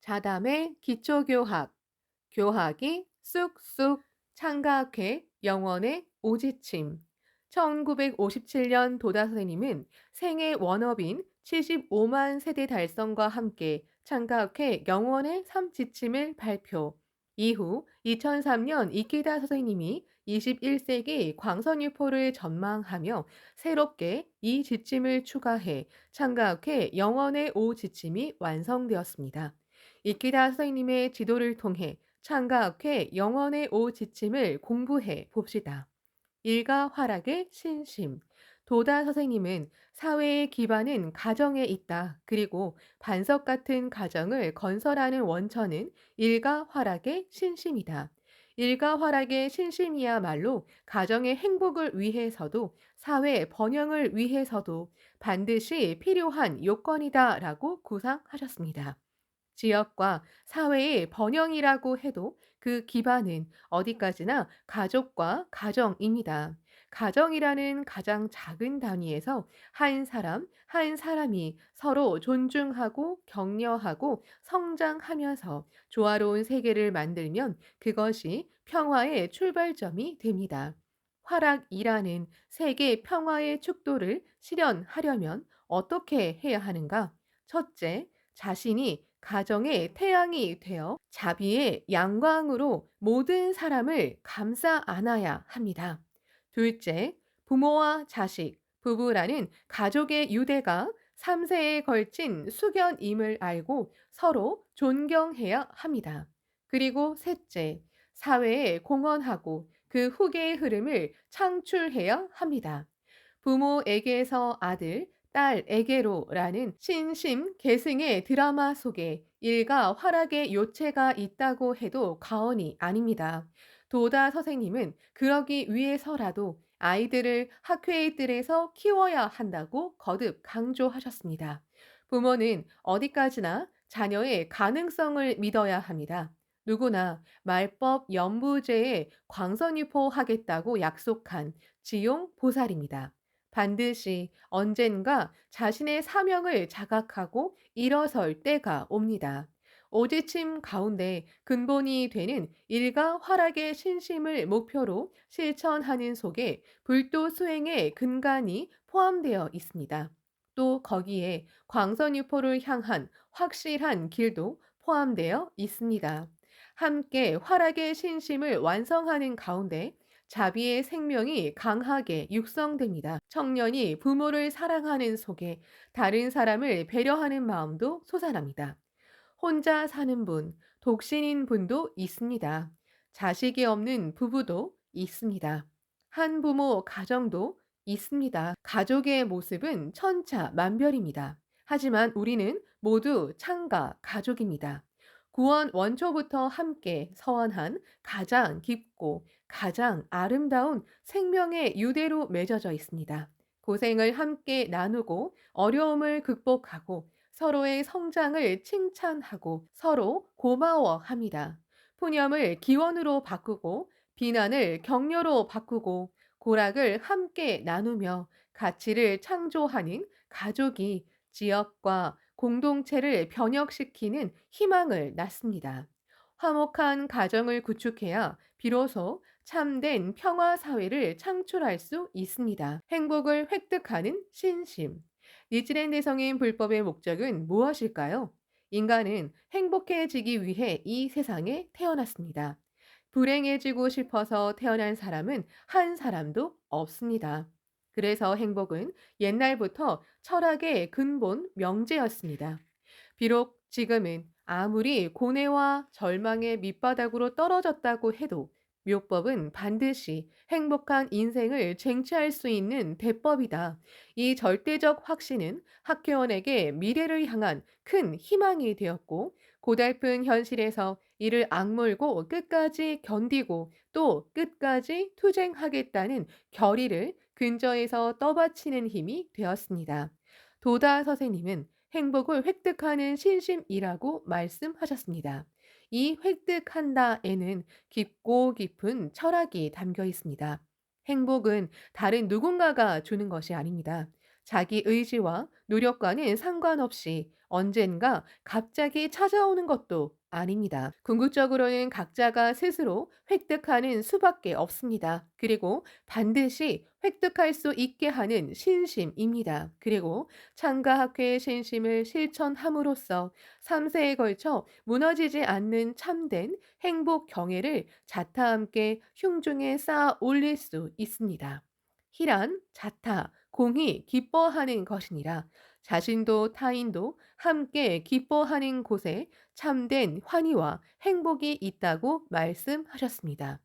자담의 기초교학, 교학이 쑥쑥 창각회 영원의 오지침. 1957년 도다 선생님은 생애 원업인 75만 세대 달성과 함께 창각회 영원의 삼지침을 발표. 이후 2003년 이케다 선생님이 21세기 광선유포를 전망하며 새롭게 이 지침을 추가해 창각회 영원의 오지침이 완성되었습니다. 이키다 선생님의 지도를 통해 창가학회 영원의 오 지침을 공부해 봅시다. 일가 활락의 신심. 도다 선생님은 사회의 기반은 가정에 있다. 그리고 반석 같은 가정을 건설하는 원천은 일가 활락의 신심이다. 일가 활락의 신심이야말로 가정의 행복을 위해서도 사회 번영을 위해서도 반드시 필요한 요건이다라고 구상하셨습니다. 지역과 사회의 번영이라고 해도 그 기반은 어디까지나 가족과 가정입니다. 가정이라는 가장 작은 단위에서 한 사람, 한 사람이 서로 존중하고 격려하고 성장하면서 조화로운 세계를 만들면 그것이 평화의 출발점이 됩니다. 화락이라는 세계 평화의 축도를 실현하려면 어떻게 해야 하는가? 첫째, 자신이 가정의 태양이 되어 자비의 양광으로 모든 사람을 감싸 안아야 합니다. 둘째, 부모와 자식, 부부라는 가족의 유대가 3세에 걸친 숙연임을 알고 서로 존경해야 합니다. 그리고 셋째, 사회에 공헌하고 그 후계의 흐름을 창출해야 합니다. 부모에게서 아들, 딸에게로라는 신심 계승의 드라마 속에 일가 활락의 요체가 있다고 해도 과언이 아닙니다. 도다 선생님은 그러기 위해서라도 아이들을 학회의 뜰에서 키워야 한다고 거듭 강조하셨습니다. 부모는 어디까지나 자녀의 가능성을 믿어야 합니다. 누구나 말법 연부제에 광선유포하겠다고 약속한 지용보살입니다. 반드시 언젠가 자신의 사명을 자각하고 일어설 때가 옵니다. 오지침 가운데 근본이 되는 일가 활락의 신심을 목표로 실천하는 속에 불도 수행의 근간이 포함되어 있습니다. 또 거기에 광선유포를 향한 확실한 길도 포함되어 있습니다. 함께 활락의 신심을 완성하는 가운데 자비의 생명이 강하게 육성됩니다. 청년이 부모를 사랑하는 속에 다른 사람을 배려하는 마음도 솟아납니다. 혼자 사는 분, 독신인 분도 있습니다. 자식이 없는 부부도 있습니다. 한부모 가정도 있습니다. 가족의 모습은 천차만별입니다. 하지만 우리는 모두 창가 가족입니다. 구원 원초부터 함께 서원한 가장 깊고 가장 아름다운 생명의 유대로 맺어져 있습니다. 고생을 함께 나누고 어려움을 극복하고 서로의 성장을 칭찬하고 서로 고마워합니다. 푸념을 기원으로 바꾸고 비난을 격려로 바꾸고 고락을 함께 나누며 가치를 창조하는 가족이 지역과 공동체를 변혁시키는 희망을 낳습니다. 화목한 가정을 구축해야 비로소 참된 평화 사회를 창출할 수 있습니다. 행복을 획득하는 신심. 니치렌 성인 불법의 목적은 무엇일까요? 인간은 행복해지기 위해 이 세상에 태어났습니다. 불행해지고 싶어서 태어난 사람은 한 사람도 없습니다. 그래서 행복은 옛날부터 철학의 근본 명제였습니다. 비록 지금은 아무리 고뇌와 절망의 밑바닥으로 떨어졌다고 해도 묘법은 반드시 행복한 인생을 쟁취할 수 있는 대법이다. 이 절대적 확신은 학회원에게 미래를 향한 큰 희망이 되었고, 고달픈 현실에서 이를 악물고 끝까지 견디고 또 끝까지 투쟁하겠다는 결의를 근저에서 떠받치는 힘이 되었습니다. 도다 선생님은 행복을 획득하는 신심이라고 말씀하셨습니다. 이 획득한다에는 깊고 깊은 철학이 담겨 있습니다. 행복은 다른 누군가가 주는 것이 아닙니다. 자기 의지와 노력과는 상관없이 언젠가 갑자기 찾아오는 것도 아닙니다. 궁극적으로는 각자가 스스로 획득하는 수밖에 없습니다. 그리고 반드시 획득할 수 있게 하는 신심입니다. 그리고 창가 학회의 신심을 실천함으로써 3세에 걸쳐 무너지지 않는 참된 행복 경애를 자타 함께 흉중에 쌓아 올릴 수 있습니다. 희란, 자타, 공히 기뻐하는 것이니라. 자신도 타인도 함께 기뻐하는 곳에 참된 환희와 행복이 있다고 말씀하셨습니다.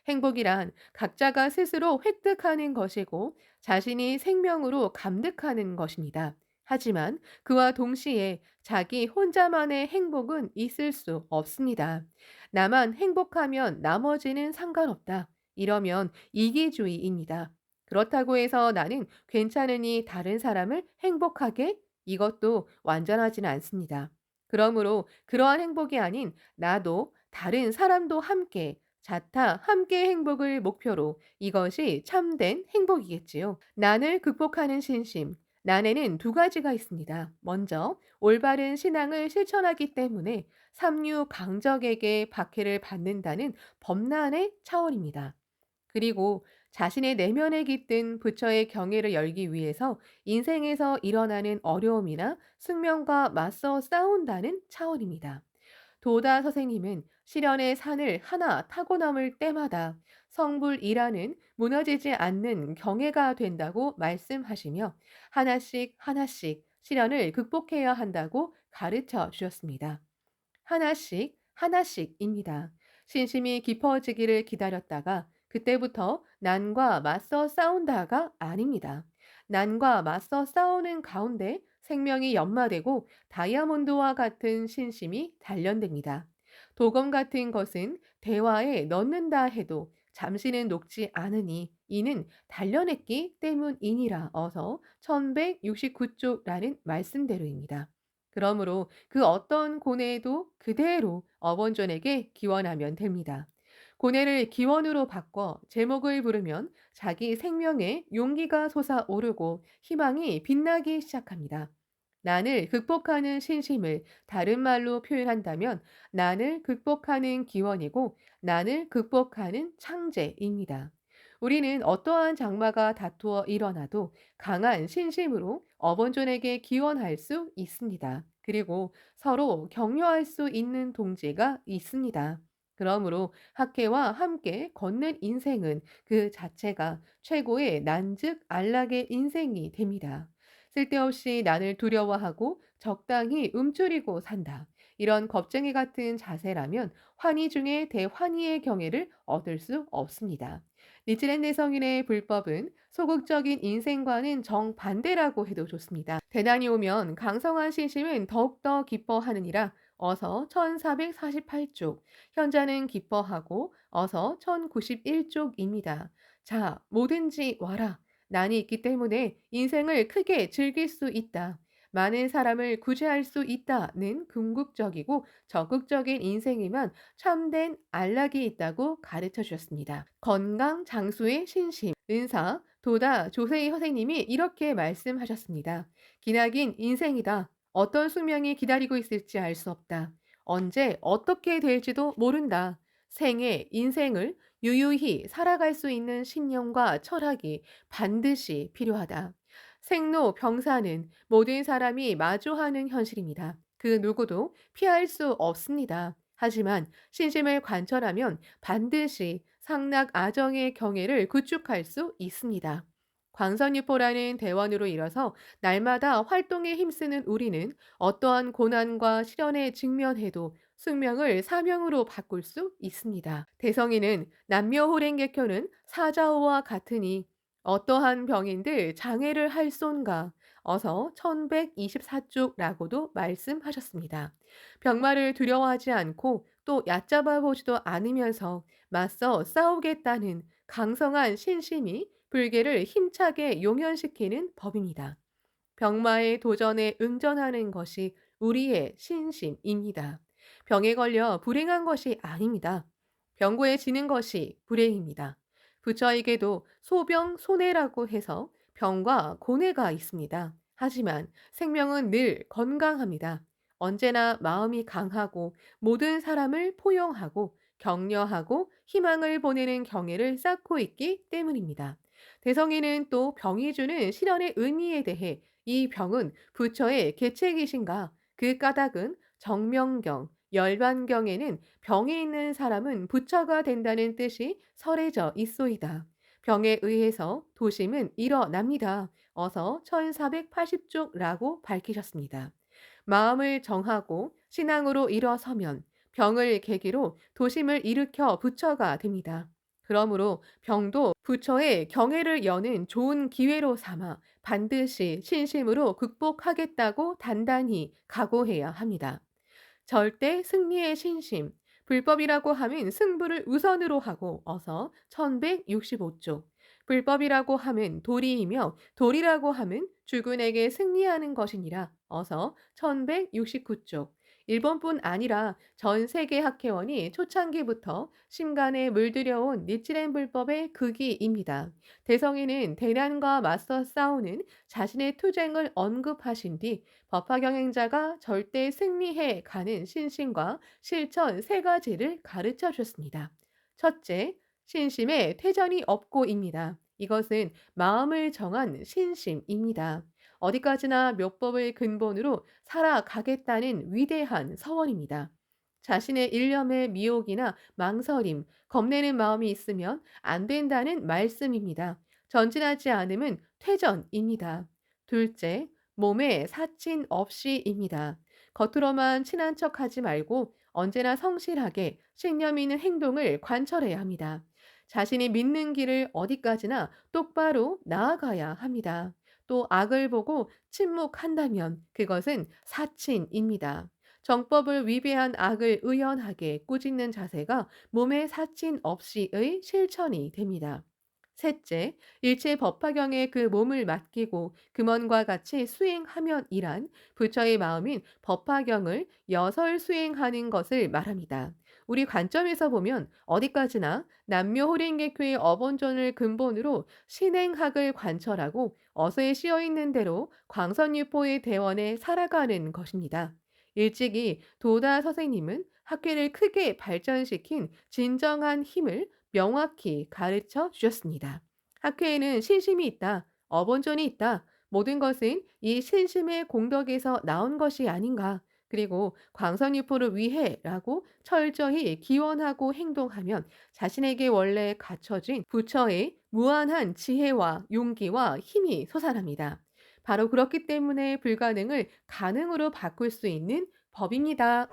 행복이란 각자가 스스로 획득하는 것이고 자신이 생명으로 감득하는 것입니다. 하지만 그와 동시에 자기 혼자만의 행복은 있을 수 없습니다. 나만 행복하면 나머지는 상관없다. 이러면 이기주의입니다. 그렇다고 해서 나는 괜찮으니 다른 사람을 행복하게? 이것도 완전하지는 않습니다. 그러므로 그러한 행복이 아닌 나도 다른 사람도 함께 자타 함께 행복을 목표로 이것이 참된 행복이겠지요. 난을 극복하는 신심. 난에는 두 가지가 있습니다. 먼저 올바른 신앙을 실천하기 때문에 삼류 강적에게 박해를 받는다는 범난의 차원입니다. 그리고 자신의 내면에 깃든 부처의 경애를 열기 위해서 인생에서 일어나는 어려움이나 숙명과 맞서 싸운다는 차원입니다. 도다 선생님은 시련의 산을 하나 타고 넘을 때마다 성불이라는 무너지지 않는 경애가 된다고 말씀하시며 하나씩 하나씩 시련을 극복해야 한다고 가르쳐 주셨습니다. 하나씩 하나씩입니다. 신심이 깊어지기를 기다렸다가 그때부터 난과 맞서 싸운다가 아닙니다. 난과 맞서 싸우는 가운데 생명이 연마되고 다이아몬드와 같은 신심이 단련됩니다. 도검 같은 것은 대화에 넣는다 해도 잠시는 녹지 않으니 이는 단련했기 때문이니라 어서 1169쪽라는 말씀대로입니다. 그러므로 그 어떤 고뇌도 그대로 어본존에게 기원하면 됩니다. 고뇌를 기원으로 바꿔 제목을 부르면 자기 생명에 용기가 솟아오르고 희망이 빛나기 시작합니다. 난을 극복하는 신심을 다른 말로 표현한다면 난을 극복하는 기원이고 난을 극복하는 창제입니다. 우리는 어떠한 장마가 다투어 일어나도 강한 신심으로 어본존에게 기원할 수 있습니다. 그리고 서로 격려할 수 있는 동지가 있습니다. 그러므로 학회와 함께 걷는 인생은 그 자체가 최고의 난즉 안락의 인생이 됩니다. 쓸데없이 난을 두려워하고 적당히 움츠리고 산다. 이런 겁쟁이 같은 자세라면 환희 중에 대환희의 경애를 얻을 수 없습니다. 니치렌 내성인의 불법은 소극적인 인생과는 정반대라고 해도 좋습니다. 대난이 오면 강성한 신심은 더욱더 기뻐하느니라 어서 1448쪽, 현자는 기뻐하고 어서 1091쪽입니다. 자, 뭐든지 와라. 난이 있기 때문에 인생을 크게 즐길 수 있다. 많은 사람을 구제할 수 있다는 궁극적이고 적극적인 인생이면 참된 안락이 있다고 가르쳐 주셨습니다. 건강 장수의 신심, 은사, 도다 조세희 선생님이 이렇게 말씀하셨습니다. 기나긴 인생이다. 어떤 숙명이 기다리고 있을지 알 수 없다. 언제 어떻게 될지도 모른다. 생애, 인생을 유유히 살아갈 수 있는 신념과 철학이 반드시 필요하다. 생로 병사는 모든 사람이 마주하는 현실입니다. 그 누구도 피할 수 없습니다. 하지만 신심을 관철하면 반드시 상락 아정의 경애를 구축할 수 있습니다. 광선유포라는 대원으로 일어서 날마다 활동에 힘쓰는 우리는 어떠한 고난과 시련에 직면해도 숙명을 사명으로 바꿀 수 있습니다. 대성이는 남묘호랭개표는 사자오와 같으니 어떠한 병인들 장애를 할 쏜가 어서 1124쪽라고도 말씀하셨습니다. 병마를 두려워하지 않고 또 얕잡아 보지도 않으면서 맞서 싸우겠다는 강성한 신심이 불계를 힘차게 용연시키는 법입니다. 병마의 도전에 응전하는 것이 우리의 신심입니다. 병에 걸려 불행한 것이 아닙니다. 병고에 지는 것이 불행입니다. 부처에게도 소병 소내라고 해서 병과 고뇌가 있습니다. 하지만 생명은 늘 건강합니다. 언제나 마음이 강하고 모든 사람을 포용하고 격려하고 희망을 보내는 경애를 쌓고 있기 때문입니다. 대성이는 또 병이 주는 실현의 의미에 대해 이 병은 부처의 계책이신가? 그 까닭은 정명경, 열반경에는 병이 있는 사람은 부처가 된다는 뜻이 설해져 있소이다. 병에 의해서 도심은 일어납니다. 어서 1480쪽라고 밝히셨습니다. 마음을 정하고 신앙으로 일어서면 병을 계기로 도심을 일으켜 부처가 됩니다. 그러므로 병도 부처의 경애를 여는 좋은 기회로 삼아 반드시 신심으로 극복하겠다고 단단히 각오해야 합니다. 절대 승리의 신심. 불법이라고 하면 승부를 우선으로 하고 어서 1165쪽. 불법이라고 하면 도리이며 도리라고 하면 주군에게 승리하는 것이니라. 어서 1169쪽. 일본뿐 아니라 전 세계 학회원이 초창기부터 심간에 물들여온 니치렌 불법의 극이입니다. 대성이는 대난과 맞서 싸우는 자신의 투쟁을 언급하신 뒤 법화 경영자가 절대 승리해 가는 신심과 실천 세 가지를 가르쳐 주셨습니다. 첫째, 신심에 퇴전이 없고입니다. 이것은 마음을 정한 신심입니다. 어디까지나 묘법을 근본으로 살아가겠다는 위대한 서원입니다. 자신의 일념에 미혹이나 망설임, 겁내는 마음이 있으면 안 된다는 말씀입니다. 전진하지 않으면 퇴전입니다. 둘째, 몸에 사친 없이입니다. 겉으로만 친한 척 하지 말고 언제나 성실하게 신념 있는 행동을 관철해야 합니다. 자신이 믿는 길을 어디까지나 똑바로 나아가야 합니다. 또 악을 보고 침묵한다면 그것은 사친입니다. 정법을 위배한 악을 의연하게 꾸짖는 자세가 몸에 사친 없이의 실천이 됩니다. 셋째, 일체 법화경에 그 몸을 맡기고 금원과 같이 수행하면이란 부처의 마음인 법화경을 여설 수행하는 것을 말합니다. 우리 관점에서 보면 어디까지나 남묘호랭개교의 어본전을 근본으로 신행학을 관철하고 어서에 씌어 있는 대로 광선유포의 대원에 살아가는 것입니다. 일찍이 도다 선생님은 학회를 크게 발전시킨 진정한 힘을 명확히 가르쳐 주셨습니다. 학회에는 신심이 있다. 어본전이 있다. 모든 것은 이 신심의 공덕에서 나온 것이 아닌가. 그리고 광선유포를 위해라고 철저히 기원하고 행동하면 자신에게 원래 갖춰진 부처의 무한한 지혜와 용기와 힘이 솟아납니다. 바로 그렇기 때문에 불가능을 가능으로 바꿀 수 있는 법입니다.